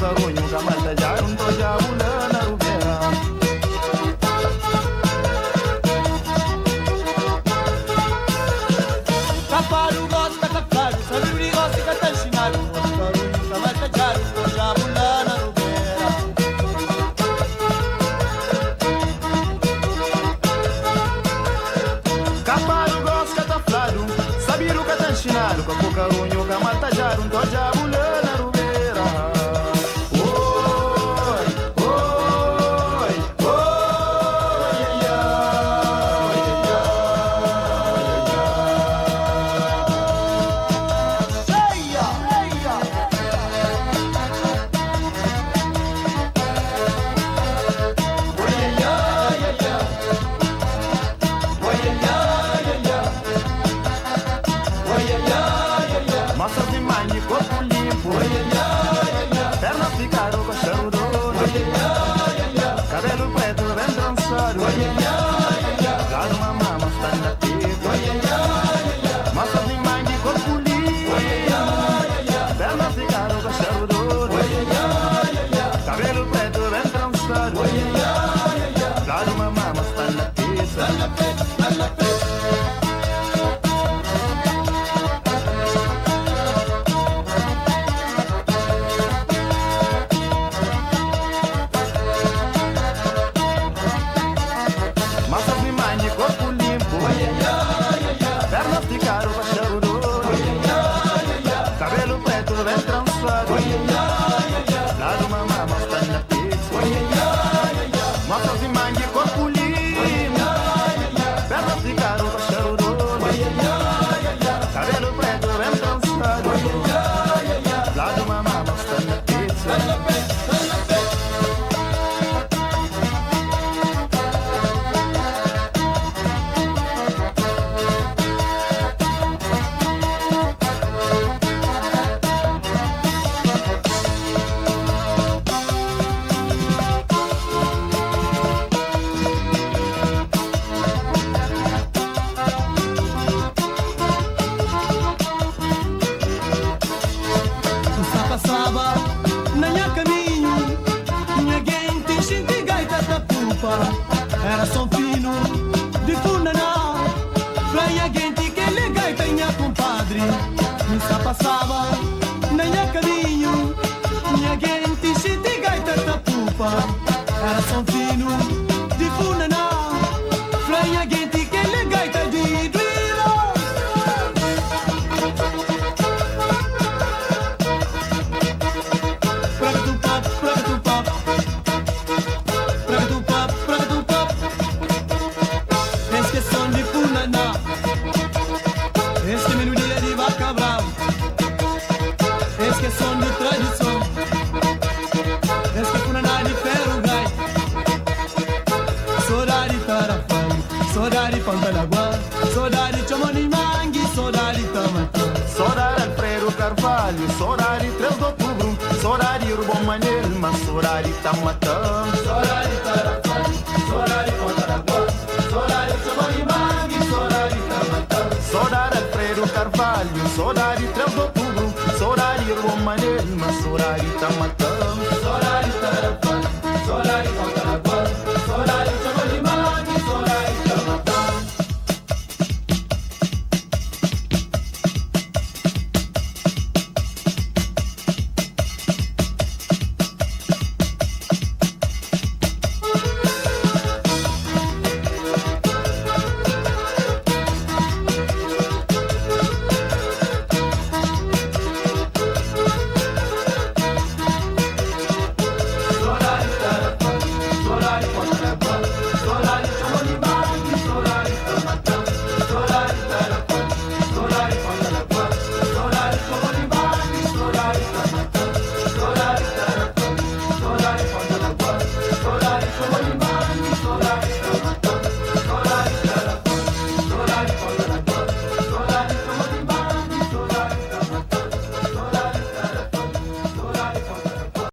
sarunho Kamata jarun to jabula na rubera. Kaparu gosta kaparu, saruri gosta katanshinaru, sarunho Kamata jarun to jabula na rubera. Kaparu gosta katafladu, sabiru katanshinaru, kapukarunho Kamata jarun to jabula na rubera. Massas de mãe, corpo limpo, pernas ficaram com cheiro de ouro, cabelo preto bem trançado, gado mamá mostrando a teta. Massas de mãe, corpo limpo, pernas ficaram com cheiro de ouro, cabelo preto bem trançado, gado mamá mostrando a teta. Massas de mãe de corpo limpo, pernas ficaram com cheiro de ouro, cabelo preto bem trançado, gado mamá mostrando a teta. Massas de mãe de corpo limpo, pernas ficaram com cheiro de ouro, cabelo preto bem trançado, gado mamá mostrando a teta. Passava na minha caminho, minha gente senti gaita da pupa. Era som fino de funaná, pra minha gente que lhe gaita minha compadre. Missa passava na minha caminho, minha gente senti gaita da pupa. Era som fino de funaná, pra minha gente que lhe gaita de drilo. Esse melodia de vaca brava, esse som de tradição, esse funaná de ferro gai, saudade tarafai, saudade pantalaguá, saudade chamani mangue, saudade tamatã, Saudade Alfredo Carvalho, saudade 3 de outubro, saudade Urbão Manelma, saudade Tamatã. saudade tarafai, saudade pantalaguá, saudade chamani mangue, saudade tamatã. Saudade Alfredo Carvalho, saudade 3 de outubro, saudade Urbão Manelma, saudade Tamatã.